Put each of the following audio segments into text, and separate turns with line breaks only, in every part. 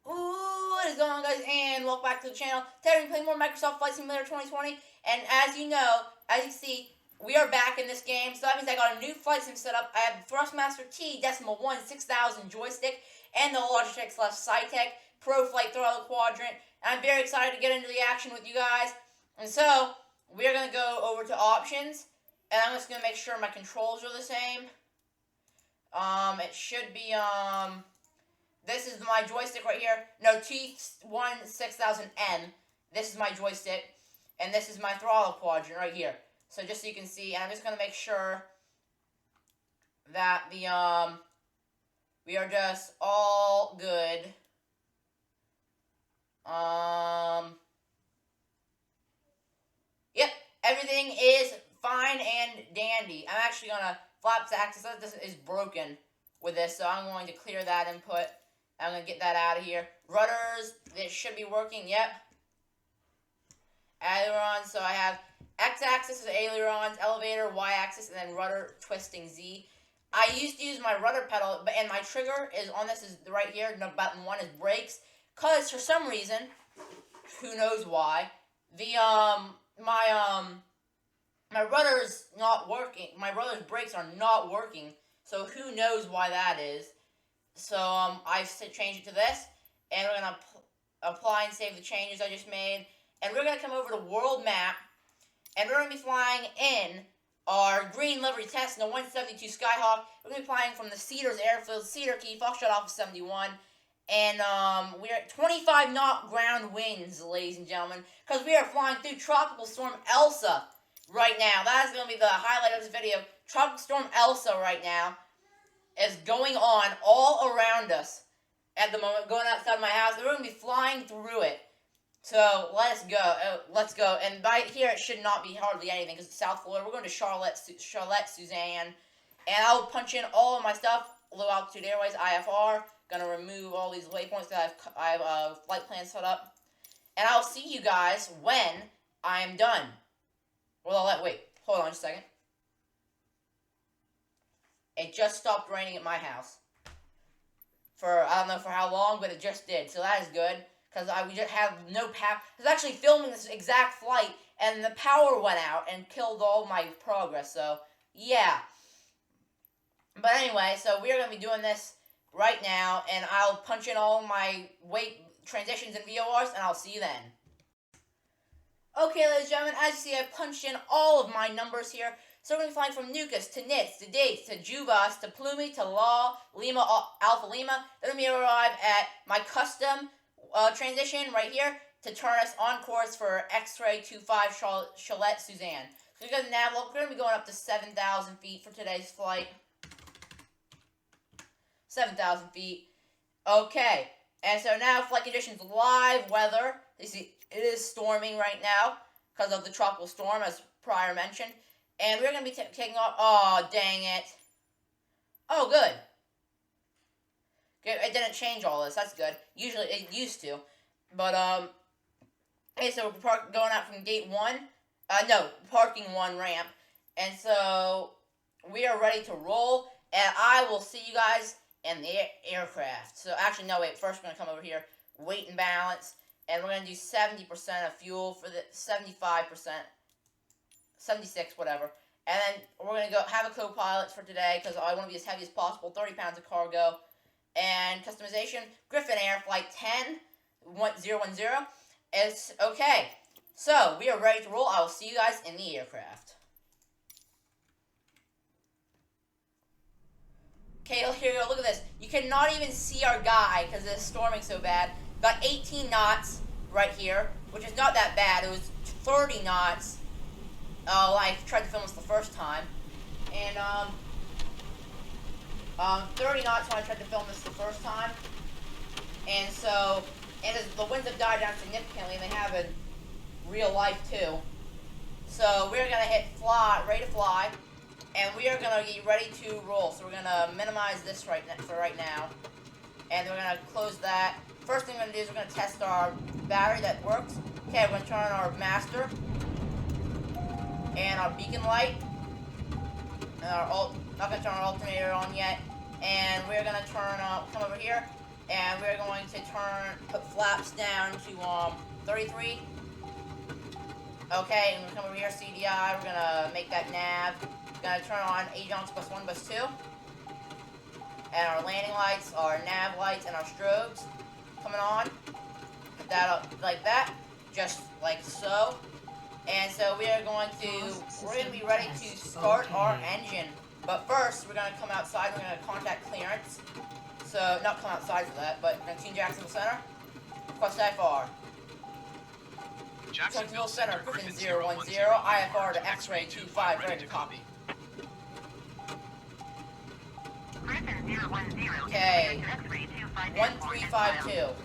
Ooh, what is going on, guys? And welcome back to the channel. Today we're playing more Microsoft Flight Simulator 2020. And as you know, as you can see, we are back in this game. So that means I got a new flight sim set up. I have the Thrustmaster T-1 6000 joystick and the Logitech / Cytec Pro Flight Throttle Quadrant. And I'm very excited to get into the action with you guys. And so we are going to go over to options. And I'm just going to make sure my controls are the same. It should be, this is my joystick right here. No, T1 6000N. This is my joystick. And this is my throttle quadrant right here. So just so you can see, and I'm just going to make sure that the, we are just all good. Yep, everything is fine and dandy. I'm actually going to flaps axis. This is broken with this, so I'm going to clear that input. I'm going to get that out of here. Rudders, this should be working, yep. Ailerons, so I have x-axis is ailerons, elevator, y-axis, and then rudder twisting Z. I used to use my rudder pedal, and my trigger is on this is right here. No, button 1 is brakes, because for some reason, who knows why, the my rudder's not working. My rudder's brakes are not working, so who knows why that is. So I've changed it to this, and we're gonna apply and save the changes I just made, and we're gonna come over to world map, and we're gonna be flying in our green livery Cessna 172 Skyhawk. We're gonna be flying from the Cedar's Airfield, Cedar Key, Foxtrot Alpha 71, and we're at 25 knot ground winds, ladies and gentlemen, because we are flying through Tropical Storm Elsa right now. That is gonna be the highlight of this video. Tropical Storm Elsa right now is going on all around us at the moment, going outside my house. We're going to be flying through it. So, let's go. Let's go. And by here, it should not be hardly anything, because it's South Florida. We're going to Charlet Suzanne. And I'll punch in all of my stuff. Low Altitude Airways, IFR. Going to remove all these waypoints that I have flight plans set up. And I'll see you guys when I am done. Well, wait. Hold on just a second. It just stopped raining at my house. For, I don't know for how long, but it just did. So that is good. Because we just have no power. I was actually filming this exact flight, and the power went out and killed all my progress. So, yeah. But anyway, so we're going to be doing this right now. And I'll punch in all my weight transitions and VORs, and I'll see you then. Okay, ladies and gentlemen, as you see, I punched in all of my numbers here. So we're going to be flying from Nucas to Nits to Dates to Juvas to Plumie to Law, Lima, Alpha Lima. Then we arrive at my custom transition right here to turn us on course for X-Ray 25 Charlet Suzanne. So we're going to nav, we're going to be going up to 7,000 feet for today's flight. 7,000 feet. Okay. And so now flight conditions, live weather. You see, it is storming right now because of the tropical storm, as prior mentioned. And we're going to be taking off. Oh, dang it. Oh, good. It didn't change all this. That's good. Usually, it used to. But, okay, so we're going out from gate 1. No, parking 1 ramp. And so, we are ready to roll. And I will see you guys in the aircraft. So, actually, no, wait. First, we're going to come over here. Weight and balance. And we're going to do 70% of fuel for the 75%. 76, whatever. And then we're going to go have a co-pilot for today because I want to be as heavy as possible, 30 pounds of cargo. And customization, Griffin Air Flight 10-1010. It's okay. So, we are ready to roll. I will see you guys in the aircraft. Okay, here we go. Look at this. You cannot even see our guy because it's storming so bad. Got 18 knots right here, which is not that bad. It was 30 knots. I tried to film this the first time, and 30 knots when I tried to film this the first time, and so, the winds have died down significantly, and they have in real life too. So we're gonna hit fly, ready to fly, and we are gonna get ready to roll. So we're gonna minimize this right now, and we're gonna close that. First thing we're gonna do is we're gonna test our battery that works. Okay, we're gonna turn on our master. And our beacon light, and not gonna turn our alternator on yet, and we're gonna come over here, And we're going to put flaps down to 33. Okay, and we're gonna come over here, CDI, we're gonna make that nav. We're gonna turn on avionics +1, +2. And our landing lights, our nav lights, and our strobes coming on. Put that up like that, just like so. And so we're gonna be ready to start our engine. But first, we're gonna come outside, we're gonna contact clearance. So, not come outside for that, but we're gonna tune Jacksonville Center. Request IFR. Jacksonville Center, Griffin 010, IFR to X-ray 25, ready to copy. Okay, 1352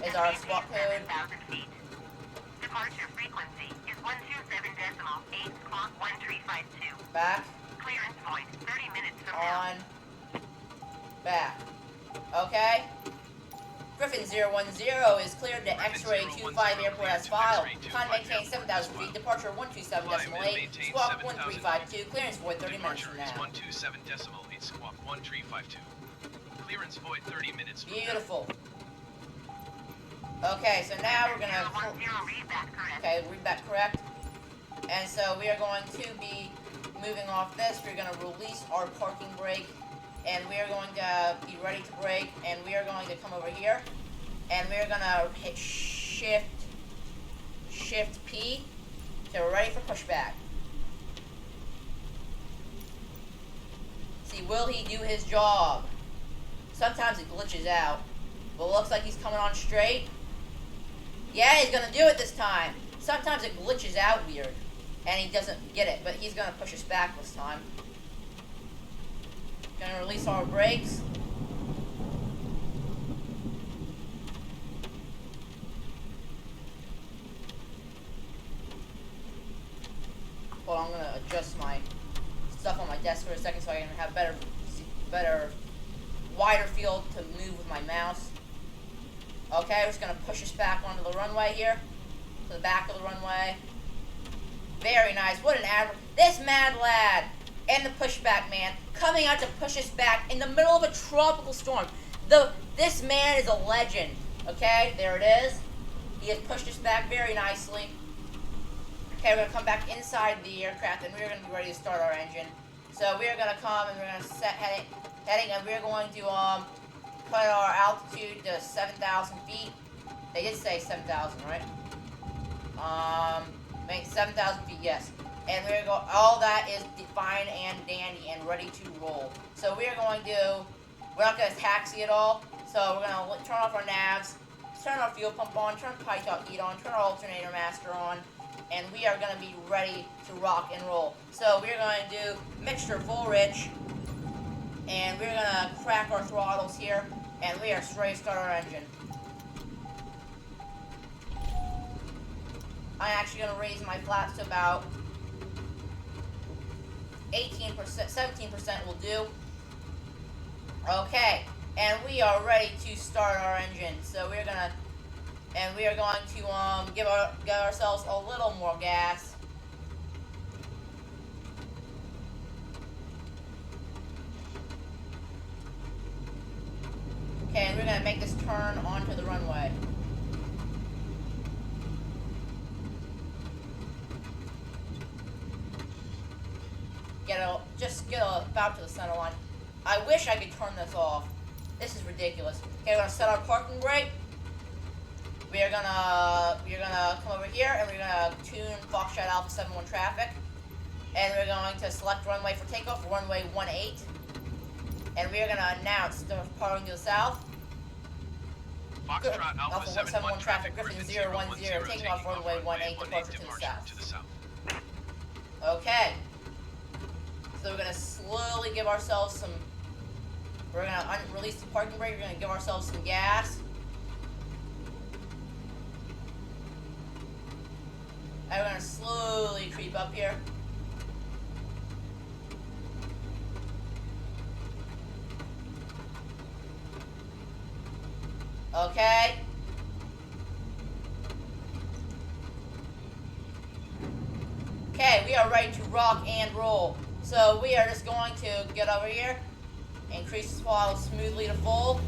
is our squawk code.
Departure frequency is 127.8 clock 1352.
Back.
Clearance point 30 minutes from
on. Back. Okay. Griffin 010 is cleared to X-ray 25 airport as filed. Time maintain 7,000 feet. Departure 127.8. Squawk 1352. Clearance void 30 minutes from now.
127.8. Squawk 1352. Clearance void 30 minutes from now.
Beautiful. Okay, so now we're gonna. Okay, read that correct. And so we are going to be moving off this. We're gonna release our parking brake. And we are going to be ready to brake, and we are going to come over here, and we're going to hit Shift P, so we're ready for pushback. See, will he do his job? Sometimes it glitches out, but it looks like he's coming on straight. Yeah, he's going to do it this time. Sometimes it glitches out weird, and he doesn't get it, but he's going to push us back this time. Gonna release our brakes. Well, I'm gonna adjust my stuff on my desk for a second so I can have better, wider field to move with my mouse. Okay, we're just gonna push us back onto the runway here, to the back of the runway. Very nice. What an average! This mad lad. And the pushback man coming out to push us back in the middle of a tropical storm. This man is a legend. Okay, there it is. He has pushed us back very nicely. Okay, we're gonna come back inside the aircraft and we're gonna be ready to start our engine. So we're gonna come and we're gonna set heading, and we're going to put our altitude to 7,000 feet. They did say 7,000, right? 7,000 feet, yes. And we're going. All that is fine and dandy and ready to roll. So we're going to. We're not going to taxi at all. So we're going to turn off our navs, turn our fuel pump on, turn pie top heat on, turn our alternator master on, and we are going to be ready to rock and roll. So we're going to do mixture full rich, and we're going to crack our throttles here, and we are ready to start our engine. I'm actually going to raise my flaps to about 18%, 17% will do. Okay, and we are ready to start our engine. So we are going to give ourselves a little more gas. Okay, and we're gonna make this turn onto the runway. Just get about to the center line. I wish I could turn this off. This is ridiculous. Okay, we're gonna set our parking brake. We're gonna come over here and we're gonna tune Foxtrot Alpha 71 traffic. And we're going to select runway for takeoff, runway 18. And we're gonna announce departing to the south.
Foxtrot Alpha 71 traffic,
Griffin 010, taking off runway 18, departure to the south. Okay. So we're gonna slowly give ourselves some. We're gonna release the parking brake. We're gonna give ourselves some gas. And we're gonna slowly creep up here. Okay. Okay, we are ready to rock and roll. So we are just going to get over here, increase the throttle smoothly to full.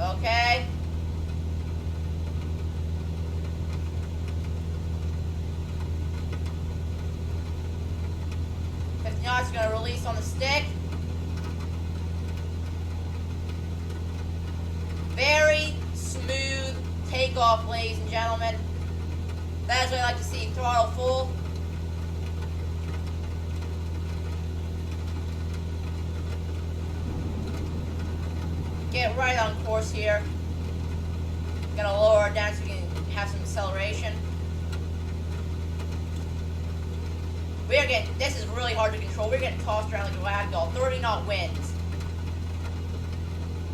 Okay. Knots are going to release on the stick. Very smooth takeoff, ladies and gentlemen. That's what I like to see. Throttle full. Get right on course here. Gonna lower it down so we can have some acceleration. We're getting, this is really hard to control. We're getting tossed around like a ragdoll. 30 knot winds.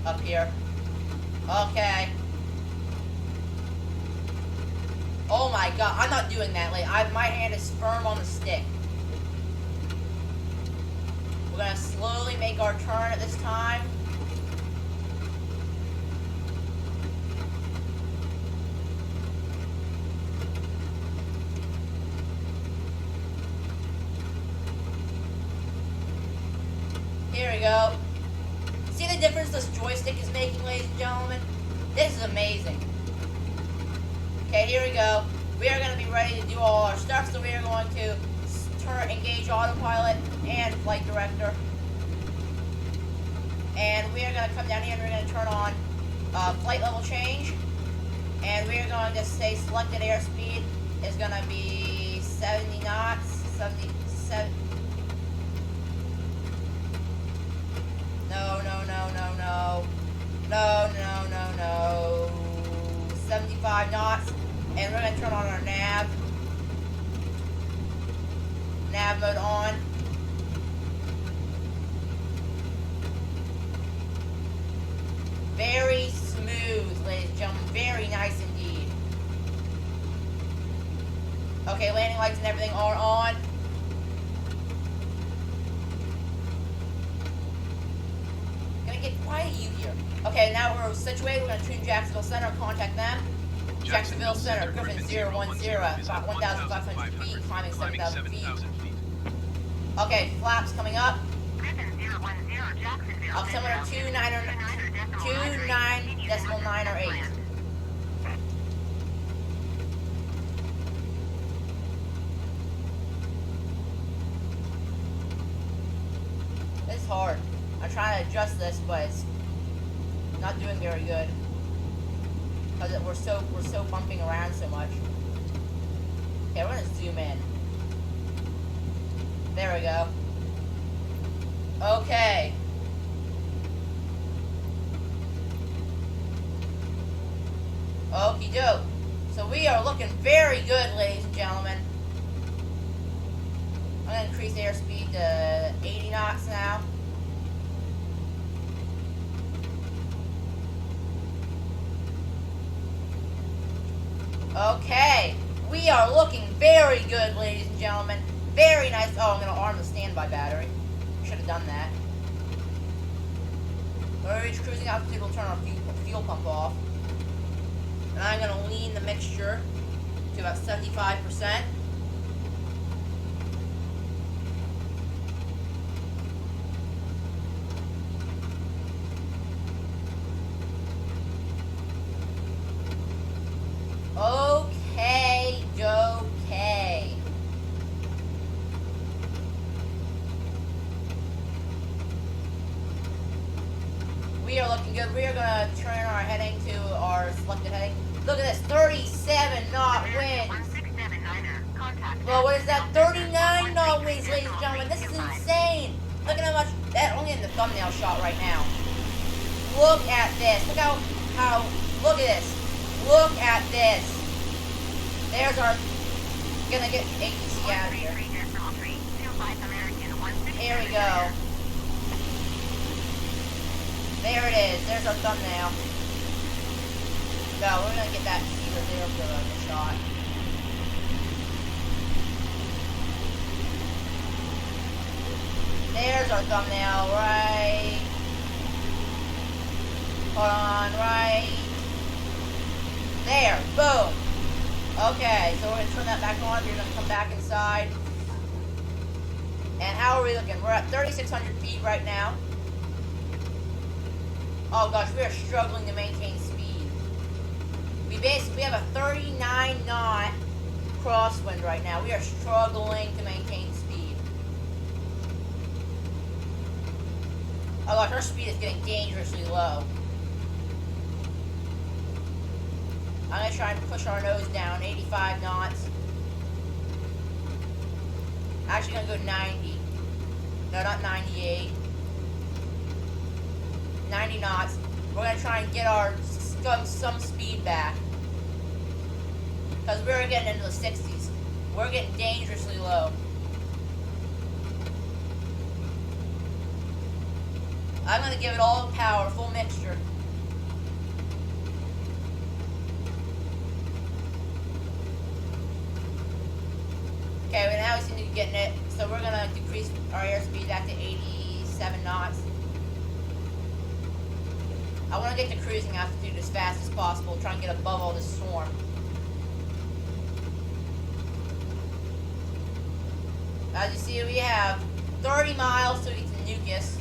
Up here. Okay. Oh my god, I'm not doing that. Like, my hand is firm on the stick. We're gonna slowly make our turn at this time. Here we go. See the difference this joystick is making, ladies and gentlemen? This is amazing. Okay, here we go. We are going to be ready to do all our stuff, so we are going to engage autopilot and flight director. And we are going to come down here and we're going to turn on flight level change. And we are going to say selected airspeed is going to be 70 knots, 77. No. 75 knots. And we're going to turn on our nav. Nav mode on. Very smooth, ladies and gentlemen. Very nice indeed. Okay, landing lights and everything are on. Why are you here? Okay, now we're situated. We're going to tune Jacksonville Center, contact them. Jacksonville Center, Griffin 010, about 1,500 feet, climbing 7,000 feet. Okay, flaps coming up.
Griffin 010, Jacksonville.
Altimeter 29.908. This is hard. I'm trying to adjust this, but it's not doing very good because we're so bumping around so much. Okay, we're gonna zoom in. There we go. Okay. Okie doke. So we are looking very good, ladies and gentlemen. I'm gonna increase airspeed to 80 knots now. Okay, we are looking very good, ladies and gentlemen. Very nice. Oh, I'm going to arm the standby battery. Should have done that. When we reach cruising altitude, we'll turn our fuel pump off. And I'm going to lean the mixture to about 75%. Okay. We are looking good. We are going to turn our heading to our selected heading. Look at this, 37 knot winds. Well, what is that? 39 knot winds, ladies and gentlemen. This is insane. Look at how much, that only in the thumbnail shot right now. Look at this. Look how look at this. Look at this. There's our, gonna get ATC out of here. Here we go. There it is. There's our thumbnail. So we're gonna get that Cedar Airfield on the shot. There's our thumbnail, right? Hold on, right there. Boom. Okay, so we're going to turn that back on. We're going to come back inside. And how are we looking? We're at 3,600 feet right now. Oh gosh, we are struggling to maintain speed. We have a 39 knot crosswind right now. We are struggling to maintain speed. Oh gosh, our speed is getting dangerously low. I'm gonna try and push our nose down, 85 knots. Actually gonna go 90. No, not 98. 90 knots. We're gonna try and get our some speed back. Because we're getting into the 60s. We're getting dangerously low. I'm gonna give it all power, full mixture. Okay, well now we seem to be getting it. So we're gonna decrease our airspeed back to 87 knots. I want to get to cruising altitude as fast as possible, try and get above all this storm. As you see, we have 30 miles to Nucus.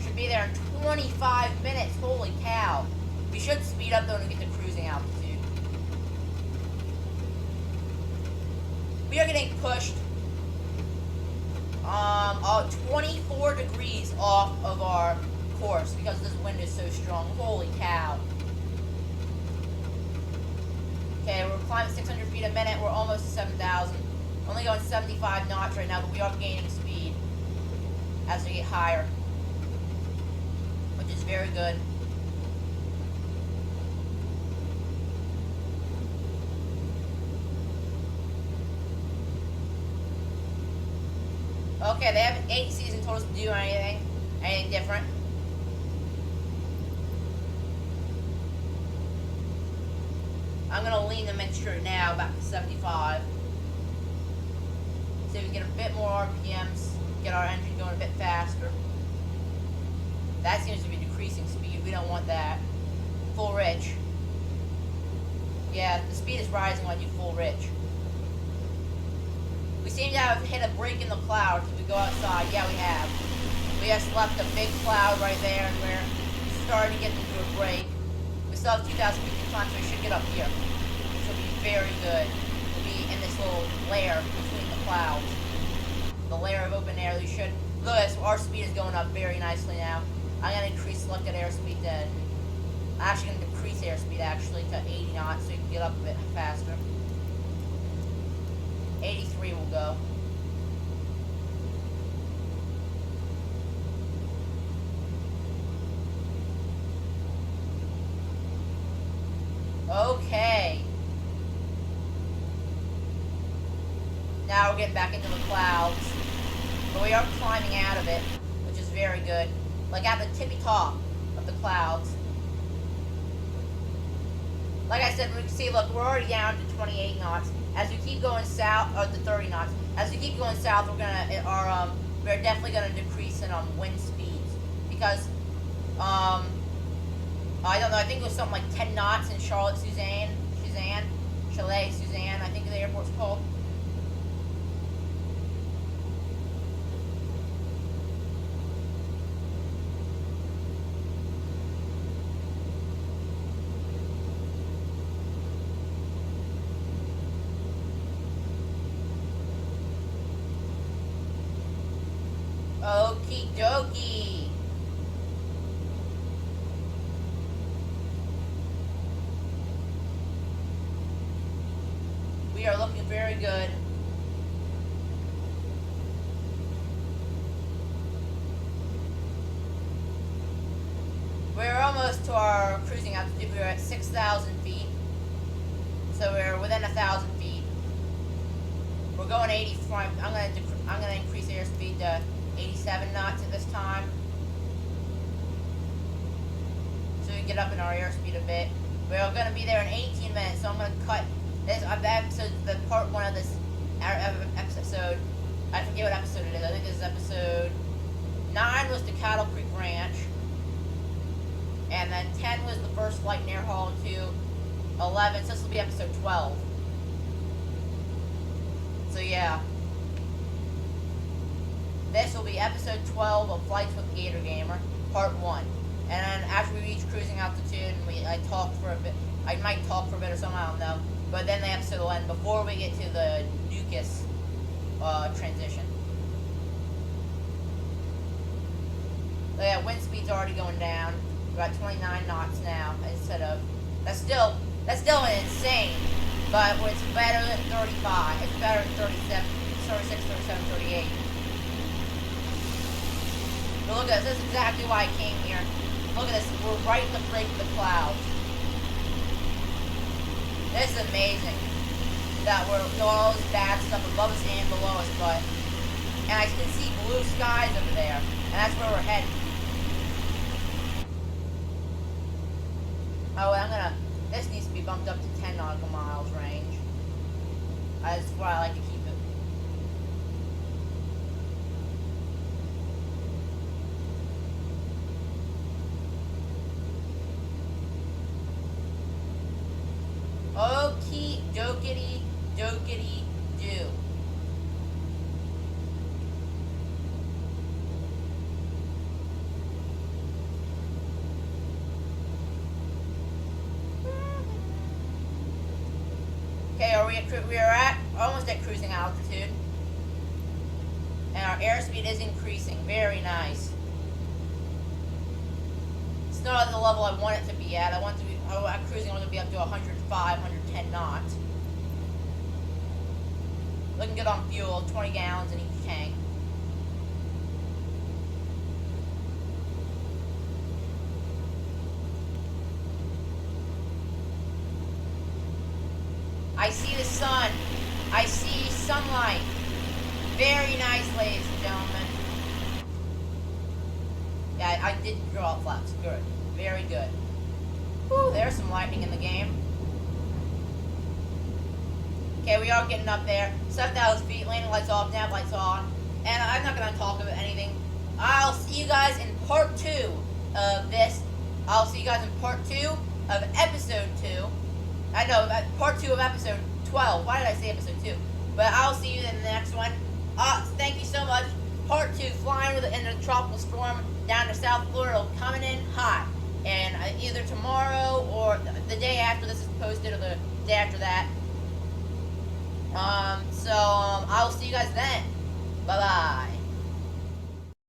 Should be there in 25 minutes. Holy cow. We should speed up though to get to cruising altitude. We are getting pushed 24 degrees off of our course because this wind is so strong. Holy cow. Okay, we're climbing 600 feet a minute. We're almost to 7,000. Only going 75 knots right now, but we are gaining speed as we get higher, which is very good. Okay, they haven't 8 seasons told us to do anything different. I'm gonna lean the mixture now back to 75. So we can get a bit more RPMs, get our engine going a bit faster. That seems to be decreasing speed. We don't want that. Full rich. Yeah, the speed is rising when you full rich. We seem to have hit a break in the clouds as we go outside. Yeah, we have. We just left a big cloud right there, and we're starting to get into a break. We still have 2,000 feet to climb, so we should get up here. Which will be very good. We'll be in this little layer between the clouds. The layer of open air. We should. Look at this. Our speed is going up very nicely now. I'm going to increase selected airspeed then. I'm actually going to decrease airspeed actually to 80 knots so you can get up a bit faster. 83 will go. Okay. Now we're getting back into the clouds. But we are climbing out of it, which is very good. Like at the tippy top of the clouds. Like I said, we can see, look, we're already down to 28 knots. As we keep going south, or the 30 knots. As we keep going south, we're definitely gonna decrease in wind speeds because I don't know. I think it was something like 10 knots in Charlet Suzanne, Charlet Suzanne. I think the airport's called. Okie dokie. We are looking very good. We're almost to our cruising altitude. We're at 6,000 feet. So we're within 1,000 feet. We're going 85. I'm gonna increase airspeed to 87 knots at this time. So we can get up in our airspeed a bit. We're going to be there in 18 minutes, so I'm going to cut this episode, the part 1 of this episode. I forget what episode it is. I think this is episode 9 was the Cattle Creek Ranch. And then 10 was the first light and air haul to 11, so this will be episode 12. So yeah. This will be episode 12 of Flights with Gator Gamer, part 1. And then after we reach cruising altitude, and I talk for a bit. I might talk for a bit or something, I don't know. But then the episode will end before we get to the Dukas transition. So yeah, wind speed's already going down. We're at 29 knots now instead of. That's still insane, but it's better than 35. It's better than 37, 36, 37, 38. But look at this. This is exactly why I came here. Look at this. We're right in the break of the clouds. This is amazing that we're all this bad stuff above us and below us, and I can see blue skies over there, and that's where we're heading. Oh, this needs to be bumped up to 10 nautical miles range. That's where I like to keep it. Okie dokity dokity do. Okay, we are at almost at cruising altitude, and our airspeed is increasing. Very nice. It's not at the level I want it to be at. At cruising, I want to be up to 105, 110 knots. Looking good on fuel, 20 gallons in each tank. I see the sun. I see sunlight. Very nice, ladies and gentlemen. Yeah, I did draw flaps. Good. Very good. Whew, there's some lightning in the game. Okay, we are getting up there. Set those feet, landing lights off, nav lights on. And I'm not going to talk about anything. I'll see you guys in part 2 of this. I'll see you guys in part 2 of episode 2. I know, part 2 of episode 12. Why did I say episode 2? But I'll see you in the next one. Thank you so much. Part 2, flying in the tropical storm down to South Florida, coming in hot. And either tomorrow or the day after this is posted or the day after that. I will see you guys then. Bye-bye.